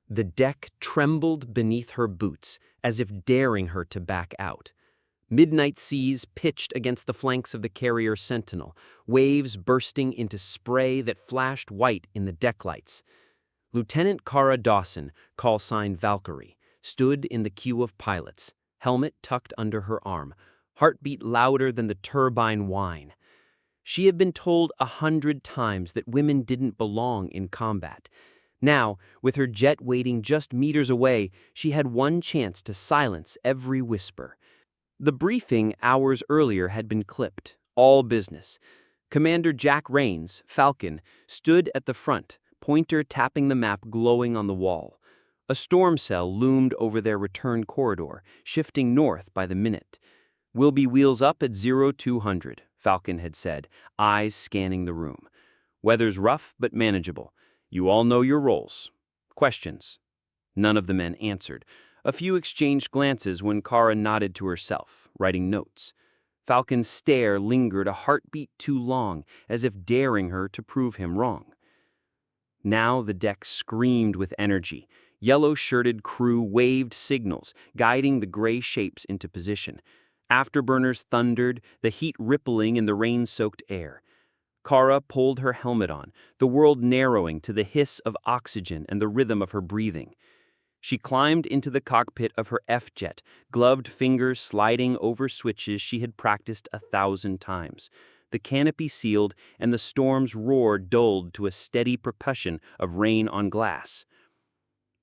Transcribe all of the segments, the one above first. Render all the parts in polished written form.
The deck trembled beneath her boots, as if daring her to back out. Midnight seas pitched against the flanks of the carrier Sentinel, waves bursting into spray that flashed white in the deck lights. Lieutenant Kara Dawson, call sign Valkyrie, stood in the queue of pilots, helmet tucked under her arm, heartbeat louder than the turbine whine. She had been told 100 times that women didn't belong in combat. Now, with her jet waiting just meters away, she had one chance to silence every whisper. The briefing hours earlier had been clipped, all business. Commander Jack Rains, Falcon, stood at the front, pointer tapping the map glowing on the wall. A storm cell loomed over their return corridor, shifting north by the minute. "We'll be wheels up at 0200, Falcon had said, eyes scanning the room. "Weather's rough but manageable. You all know your roles. Questions?" None of the men answered. A few exchanged glances when Kara nodded to herself, writing notes. Falcon's stare lingered a heartbeat too long, as if daring her to prove him wrong. Now the deck screamed with energy. Yellow-shirted crew waved signals, guiding the gray shapes into position. Afterburners thundered, the heat rippling in the rain-soaked air. Kara pulled her helmet on, the world narrowing to the hiss of oxygen and the rhythm of her breathing. She climbed into the cockpit of her F-jet, gloved fingers sliding over switches she had practiced 1,000 times. The canopy sealed, and the storm's roar dulled to a steady percussion of rain on glass.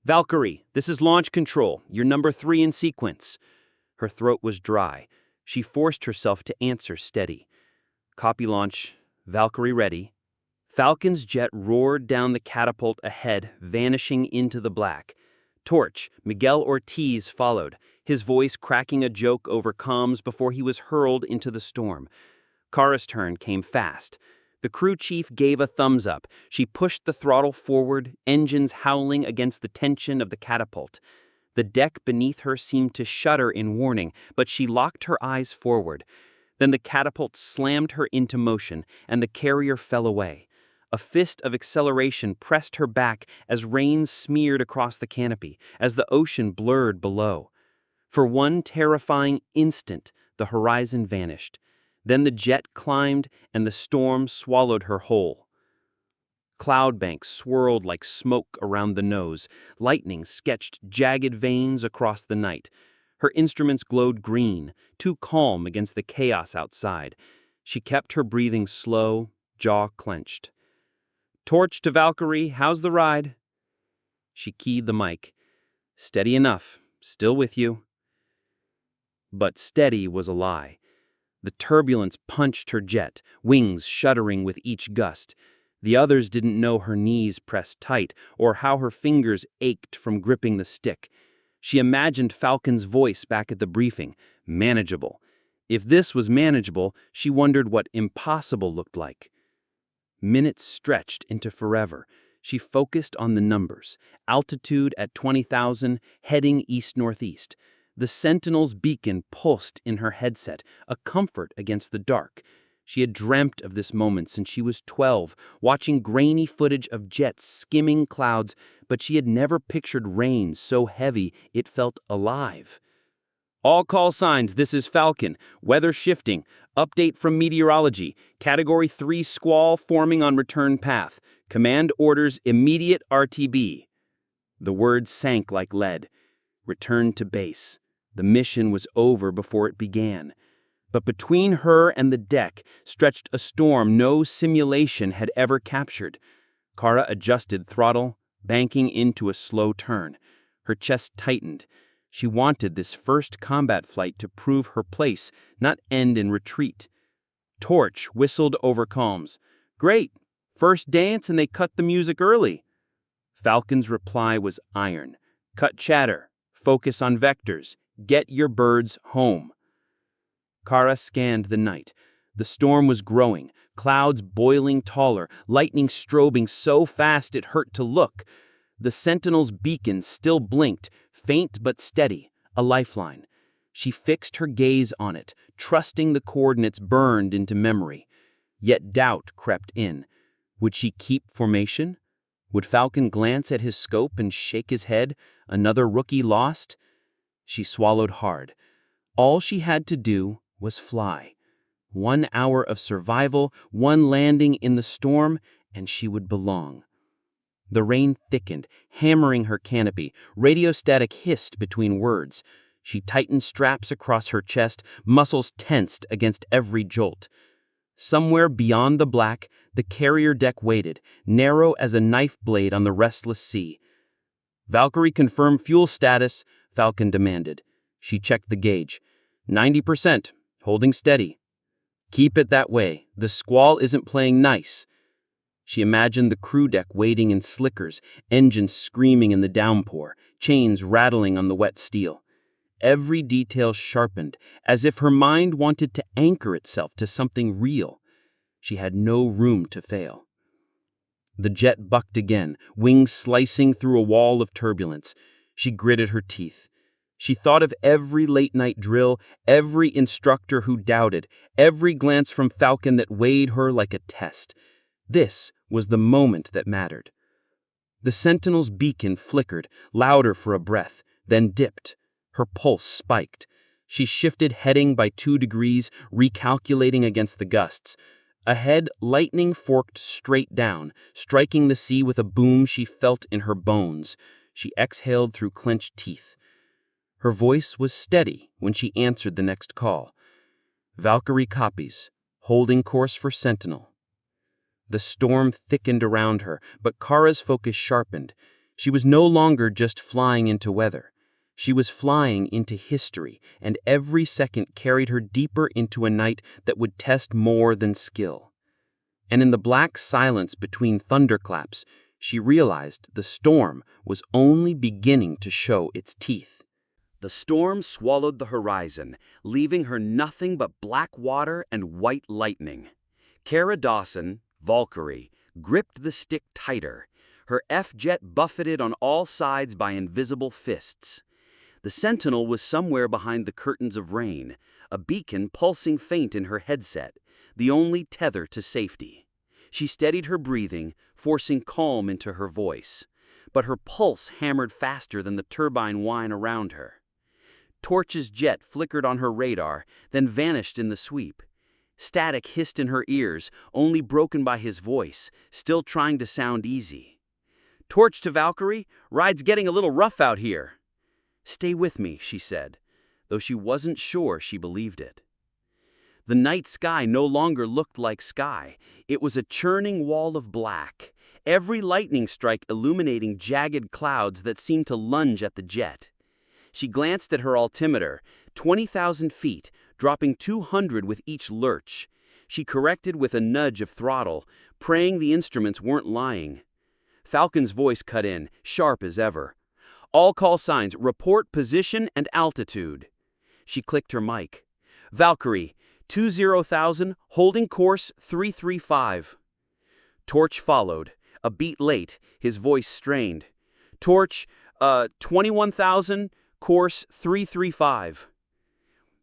"Valkyrie, this is launch control. You're number 3 in sequence." Her throat was dry. She forced herself to answer steady. "Copy launch. Valkyrie ready." Falcon's jet roared down the catapult ahead, vanishing into the black. Torch, Miguel Ortiz, followed, his voice cracking a joke over comms before he was hurled into the storm. Kara's turn came fast. The crew chief gave a thumbs up. She pushed the throttle forward, engines howling against the tension of the catapult. The deck beneath her seemed to shudder in warning, but she locked her eyes forward. Then the catapult slammed her into motion, and the carrier fell away. A fist of acceleration pressed her back as rain smeared across the canopy, as the ocean blurred below. For one terrifying instant, the horizon vanished. Then the jet climbed, and the storm swallowed her whole. Cloud banks swirled like smoke around the nose. Lightning sketched jagged veins across the night. Her instruments glowed green, too calm against the chaos outside. She kept her breathing slow, jaw clenched. "Torch to Valkyrie, how's the ride?" She keyed the mic. "Steady enough, still with you." But steady was a lie. The turbulence punched her jet, wings shuddering with each gust. The others didn't know her knees pressed tight or how her fingers ached from gripping the stick. She imagined Falcon's voice back at the briefing, manageable. If this was manageable, she wondered what impossible looked like. Minutes stretched into forever. She focused on the numbers. Altitude at 20,000, heading east-northeast. The Sentinel's beacon pulsed in her headset, a comfort against the dark. She had dreamt of this moment since she was 12, watching grainy footage of jets skimming clouds, but she had never pictured rain so heavy it felt alive. "All call signs, this is Falcon. Weather shifting. Update from meteorology. Category 3 squall forming on return path. Command orders immediate RTB." The words sank like lead. Return to base. The mission was over before it began. But between her and the deck stretched a storm no simulation had ever captured. Kara adjusted throttle, banking into a slow turn. Her chest tightened. She wanted this first combat flight to prove her place, not end in retreat. Torch whistled over comms. "Great! First dance and they cut the music early." Falcon's reply was iron. "Cut chatter. Focus on vectors. Get your birds home." Kara scanned the night. The storm was growing, clouds boiling taller, lightning strobing so fast it hurt to look. The Sentinel's beacon still blinked, faint but steady, a lifeline. She fixed her gaze on it, trusting the coordinates burned into memory. Yet doubt crept in. Would she keep formation? Would Falcon glance at his scope and shake his head? Another rookie lost? She swallowed hard. All she had to do was fly. 1 hour of survival, one landing in the storm, and she would belong. The rain thickened, hammering her canopy. Radio static hissed between words. She tightened straps across her chest, muscles tensed against every jolt. Somewhere beyond the black, the carrier deck waited, narrow as a knife blade on the restless sea. "Valkyrie, confirm fuel status," Falcon demanded. She checked the gauge. 90%, holding steady. "Keep it that way. The squall isn't playing nice." She imagined the crew deck waiting in slickers, engines screaming in the downpour, chains rattling on the wet steel. Every detail sharpened, as if her mind wanted to anchor itself to something real. She had no room to fail. The jet bucked again, wings slicing through a wall of turbulence. She gritted her teeth. She thought of every late-night drill, every instructor who doubted, every glance from Falcon that weighed her like a test. This was the moment that mattered. The Sentinel's beacon flickered, louder for a breath, then dipped. Her pulse spiked. She shifted heading by 2 degrees, recalculating against the gusts. Ahead, lightning forked straight down, striking the sea with a boom she felt in her bones. She exhaled through clenched teeth. Her voice was steady when she answered the next call. "Valkyrie copies, holding course for Sentinel." The storm thickened around her, but Kara's focus sharpened. She was no longer just flying into weather. She was flying into history, and every second carried her deeper into a night that would test more than skill. And in the black silence between thunderclaps, she realized the storm was only beginning to show its teeth. The storm swallowed the horizon, leaving her nothing but black water and white lightning. Kara Dawson, Valkyrie, gripped the stick tighter, her F-jet buffeted on all sides by invisible fists. The Sentinel was somewhere behind the curtains of rain, a beacon pulsing faint in her headset, the only tether to safety. She steadied her breathing, forcing calm into her voice, but her pulse hammered faster than the turbine whine around her. Torch's jet flickered on her radar, then vanished in the sweep. Static hissed in her ears, only broken by his voice, still trying to sound easy. "Torch to Valkyrie, ride's getting a little rough out here." "Stay with me," she said, though she wasn't sure she believed it. The night sky no longer looked like sky. It was a churning wall of black, every lightning strike illuminating jagged clouds that seemed to lunge at the jet. She glanced at her altimeter, 20,000 feet, dropping 200 with each lurch. She corrected with a nudge of throttle, praying the instruments weren't lying. Falcon's voice cut in, sharp as ever. "All call signs, report position and altitude." She clicked her mic. "Valkyrie, 20,000, holding course 335. Torch followed, a beat late, his voice strained. "Torch, 21,000, course 335.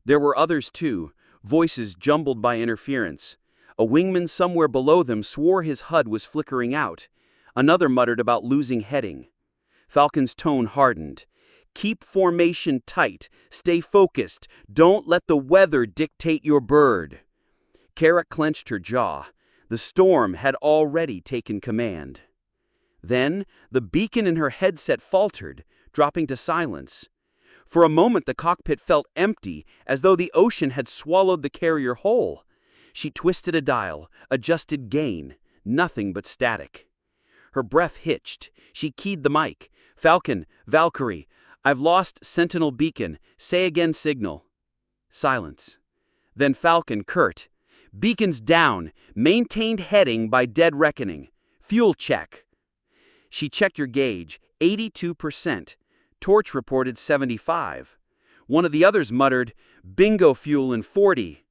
There were others too, voices jumbled by interference. A wingman somewhere below them swore his HUD was flickering out. Another muttered about losing heading. Falcon's tone hardened. "Keep formation tight. Stay focused. Don't let the weather dictate your bird." Kara clenched her jaw. The storm had already taken command. Then, the beacon in her headset faltered, dropping to silence. For a moment the cockpit felt empty, as though the ocean had swallowed the carrier whole. She twisted a dial, adjusted gain, nothing but static. Her breath hitched. She keyed the mic. "Falcon, Valkyrie, I've lost Sentinel beacon. Say again signal." Silence. Then Falcon, curt. "Beacon's down. Maintained heading by dead reckoning. Fuel check." She checked her gauge, 82%. Torch reported 75. One of the others muttered, "Bingo fuel in 40.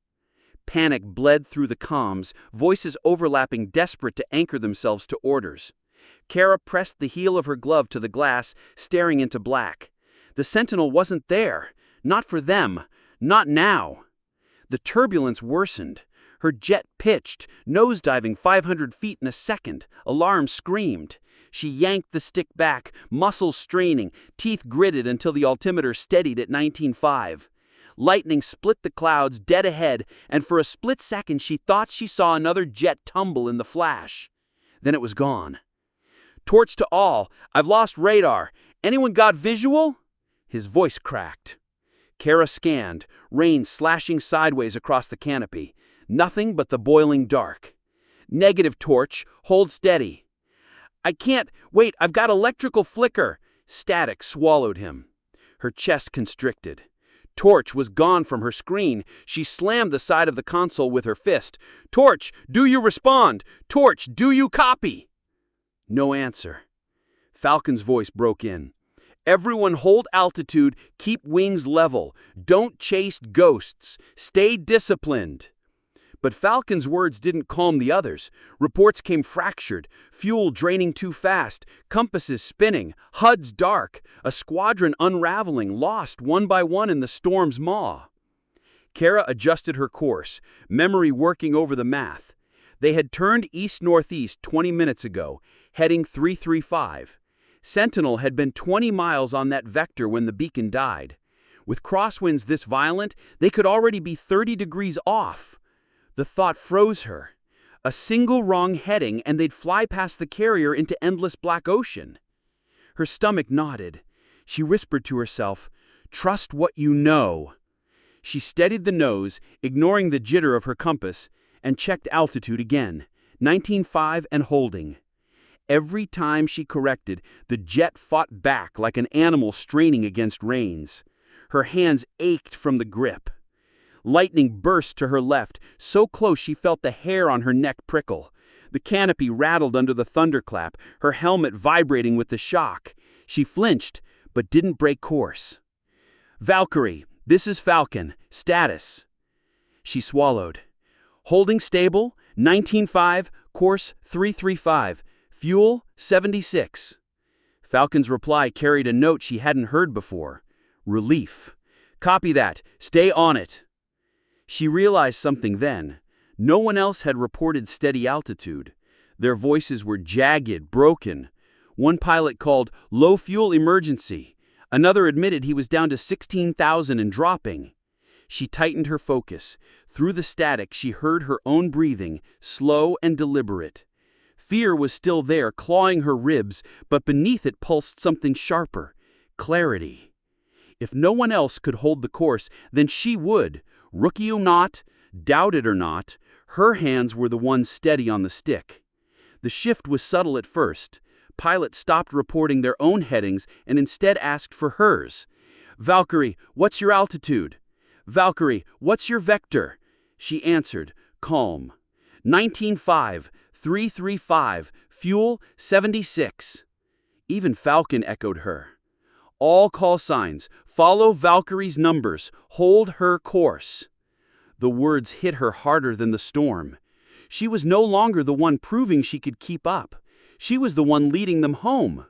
Panic bled through the comms, voices overlapping, desperate to anchor themselves to orders. Kara pressed the heel of her glove to the glass, staring into black. The Sentinel wasn't there. Not for them. Not now. The turbulence worsened. Her jet pitched, nosediving 500 feet in a second. Alarm screamed. She yanked the stick back, muscles straining, teeth gritted until the altimeter steadied at 19.5. Lightning split the clouds dead ahead, and for a split second she thought she saw another jet tumble in the flash. Then it was gone. "Torch to all. I've lost radar. Anyone got visual?" His voice cracked. Kara scanned, rain slashing sideways across the canopy. Nothing but the boiling dark. "Negative, Torch. Hold steady." "I can't. Wait, I've got electrical flicker." Static swallowed him. Her chest constricted. Torch was gone from her screen. She slammed the side of the console with her fist. "Torch, do you respond? Torch, do you copy?" No answer. Falcon's voice broke in. "Everyone hold altitude, keep wings level. Don't chase ghosts. Stay disciplined." But Falcon's words didn't calm the others. Reports came fractured, fuel draining too fast, compasses spinning, HUDs dark, a squadron unraveling, lost one by one in the storm's maw. Kara adjusted her course, memory working over the math. They had turned east-northeast 20 minutes ago, heading 335. Sentinel had been 20 miles on that vector when the beacon died. With crosswinds this violent, they could already be 30 degrees off. The thought froze her. A single wrong heading and they'd fly past the carrier into endless black ocean. Her stomach knotted. She whispered to herself, "Trust what you know." She steadied the nose, ignoring the jitter of her compass, and checked altitude again, 19.5 and holding. Every time she corrected, the jet fought back like an animal straining against reins. Her hands ached from the grip. Lightning burst to her left, so close she felt the hair on her neck prickle. The canopy rattled under the thunderclap, her helmet vibrating with the shock. She flinched, but didn't break course. "Valkyrie, this is Falcon. Status." She swallowed. "Holding stable, 19.5, course 335, fuel 76. Falcon's reply carried a note she hadn't heard before. Relief. "Copy that. Stay on it." She realized something then. No one else had reported steady altitude. Their voices were jagged, broken. One pilot called low fuel emergency. Another admitted he was down to 16,000 and dropping. She tightened her focus. Through the static, she heard her own breathing, slow and deliberate. Fear was still there, clawing her ribs, but beneath it pulsed something sharper. Clarity. If no one else could hold the course, then she would. Rookie or not, doubted or not, her hands were the ones steady on the stick. The shift was subtle at first. Pilots stopped reporting their own headings and instead asked for hers. "Valkyrie, what's your altitude?" "Valkyrie, what's your vector?" She answered, calm. 19.5, 335, fuel 76. Even Falcon echoed her. "All call signs, follow Valkyrie's numbers, hold her course." The words hit her harder than the storm. She was no longer the one proving she could keep up. She was the one leading them home.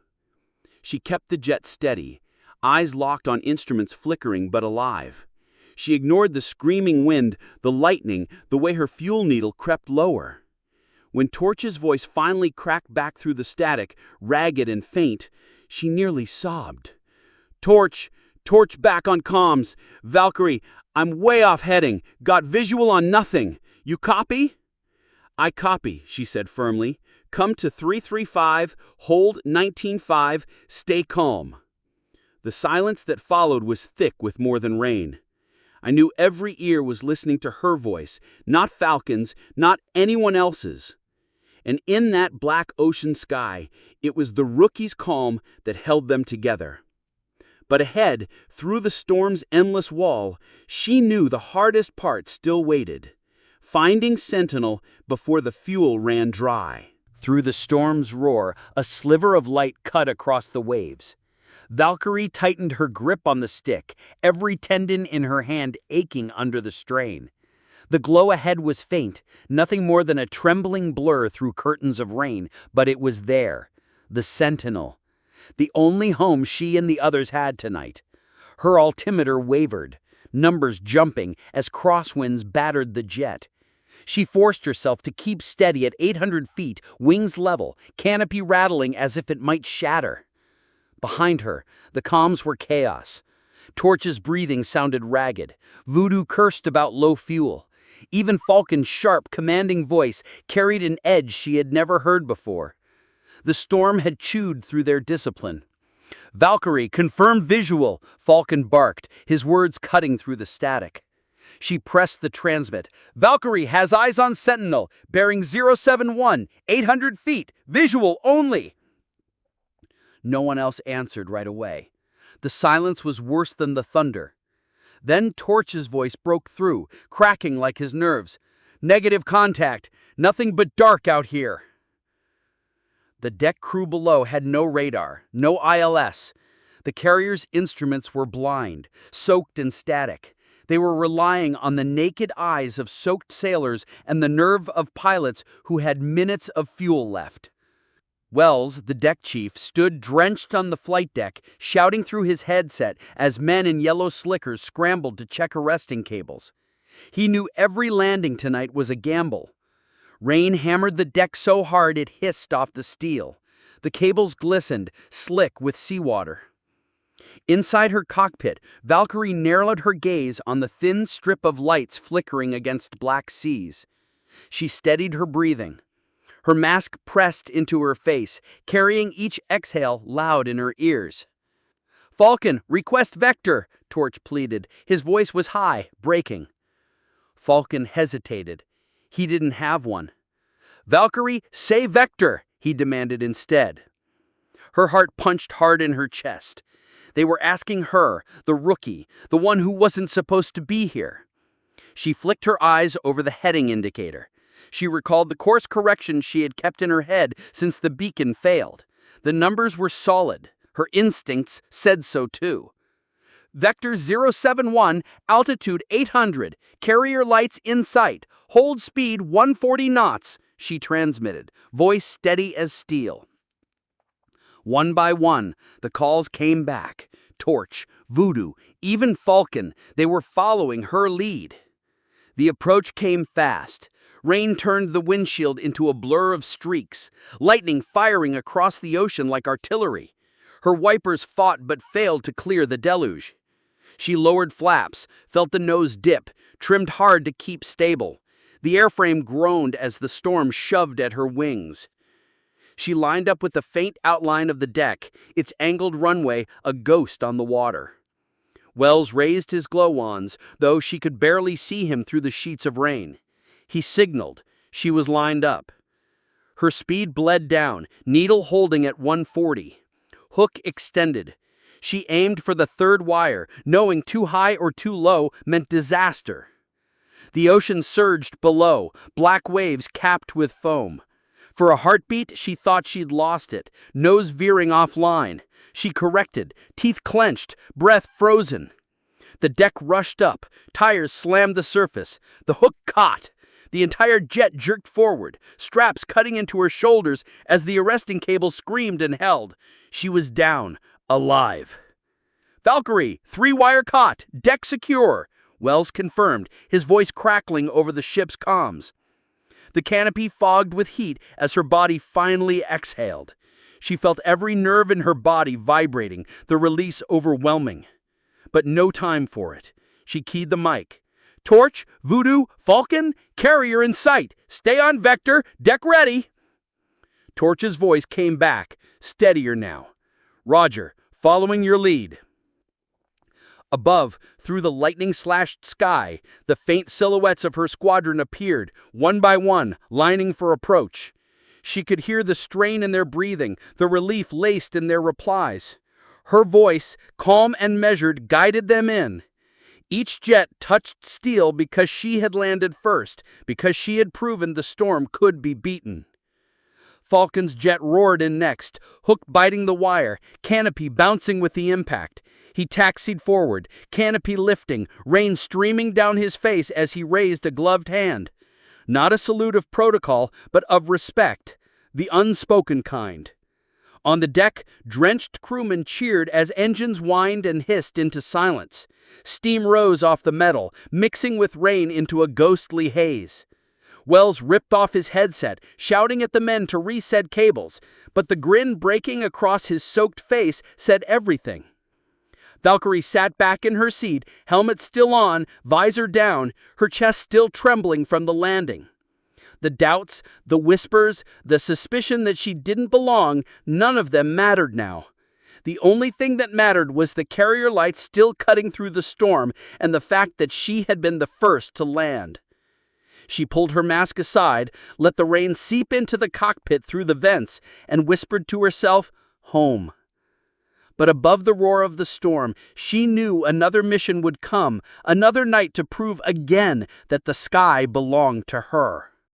She kept the jet steady, eyes locked on instruments flickering but alive. She ignored the screaming wind, the lightning, the way her fuel needle crept lower. When Torch's voice finally cracked back through the static, ragged and faint, she nearly sobbed. "Torch back on comms. Valkyrie, I'm way off heading. Got visual on nothing. You copy?" "I copy," she said firmly. "Come to 335, hold 19.5, stay calm." The silence that followed was thick with more than rain. I knew every ear was listening to her voice, not Falcon's, not anyone else's. And in that black ocean sky, it was the rookie's calm that held them together. But ahead, through the storm's endless wall, she knew the hardest part still waited. Finding Sentinel before the fuel ran dry. Through the storm's roar, a sliver of light cut across the waves. Valkyrie tightened her grip on the stick, every tendon in her hand aching under the strain. The glow ahead was faint, nothing more than a trembling blur through curtains of rain, but it was there, the Sentinel. The only home she and the others had tonight. Her altimeter wavered, numbers jumping as crosswinds battered the jet. She forced herself to keep steady at 800 feet, wings level, canopy rattling as if it might shatter. Behind her, the comms were chaos. Torch's breathing sounded ragged. Voodoo cursed about low fuel. Even Falcon's sharp, commanding voice carried an edge she had never heard before. The storm had chewed through their discipline. "Valkyrie, confirmed visual," Falcon barked, his words cutting through the static. She pressed the transmit. "Valkyrie has eyes on Sentinel, bearing 071, 800 feet, visual only." No one else answered right away. The silence was worse than the thunder. Then Torch's voice broke through, cracking like his nerves. "Negative contact. Nothing but dark out here." The deck crew below had no radar, no ILS. The carrier's instruments were blind, soaked in static. They were relying on the naked eyes of soaked sailors and the nerve of pilots who had minutes of fuel left. Wells, the deck chief, stood drenched on the flight deck, shouting through his headset as men in yellow slickers scrambled to check arresting cables. He knew every landing tonight was a gamble. Rain hammered the deck so hard it hissed off the steel. The cables glistened, slick with seawater. Inside her cockpit, Valkyrie narrowed her gaze on the thin strip of lights flickering against black seas. She steadied her breathing. Her mask pressed into her face, carrying each exhale loud in her ears. "Falcon, request vector," Torch pleaded. His voice was high, breaking. Falcon hesitated. He didn't have one. "Valkyrie, say vector," he demanded instead. Her heart punched hard in her chest. They were asking her, the rookie, the one who wasn't supposed to be here. She flicked her eyes over the heading indicator. She recalled the course correction she had kept in her head since the beacon failed. The numbers were solid. Her instincts said so too. "Vector 071, altitude 800, carrier lights in sight, hold speed 140 knots, she transmitted, voice steady as steel. One by one, the calls came back. Torch, Voodoo, even Falcon, they were following her lead. The approach came fast. Rain turned the windshield into a blur of streaks, lightning firing across the ocean like artillery. Her wipers fought but failed to clear the deluge. She lowered flaps, felt the nose dip, trimmed hard to keep stable. The airframe groaned as the storm shoved at her wings. She lined up with the faint outline of the deck, its angled runway a ghost on the water. Wells raised his glow-wands, though she could barely see him through the sheets of rain. He signaled. She was lined up. Her speed bled down, needle holding at 140. Hook extended. She aimed for the third wire, knowing too high or too low meant disaster. The ocean surged below, black waves capped with foam. For a heartbeat, she thought she'd lost it, nose veering offline. She corrected, teeth clenched, breath frozen. The deck rushed up, tires slammed the surface. The hook caught. The entire jet jerked forward, straps cutting into her shoulders as the arresting cable screamed and held. She was down, alive. "Valkyrie, 3-wire caught, deck secure," Wells confirmed, his voice crackling over the ship's comms. The canopy fogged with heat as her body finally exhaled. She felt every nerve in her body vibrating, the release overwhelming. But no time for it. She keyed the mic. "Torch, Voodoo, Falcon, carrier in sight. Stay on vector, deck ready." Torch's voice came back, steadier now. "Roger, following your lead." Above, through the lightning-slashed sky, the faint silhouettes of her squadron appeared, one by one, lining for approach. She could hear the strain in their breathing, the relief laced in their replies. Her voice, calm and measured, guided them in. Each jet touched steel because she had landed first, because she had proven the storm could be beaten. Falcon's jet roared in next, hook biting the wire, canopy bouncing with the impact. He taxied forward, canopy lifting, rain streaming down his face as he raised a gloved hand. Not a salute of protocol, but of respect, the unspoken kind. On the deck, drenched crewmen cheered as engines whined and hissed into silence. Steam rose off the metal, mixing with rain into a ghostly haze. Wells ripped off his headset, shouting at the men to reset cables, but the grin breaking across his soaked face said everything. Valkyrie sat back in her seat, helmet still on, visor down, her chest still trembling from the landing. The doubts, the whispers, the suspicion that she didn't belong, none of them mattered now. The only thing that mattered was the carrier lights still cutting through the storm and the fact that she had been the first to land. She pulled her mask aside, let the rain seep into the cockpit through the vents, and whispered to herself, "Home." But above the roar of the storm, she knew another mission would come, another night to prove again that the sky belonged to her.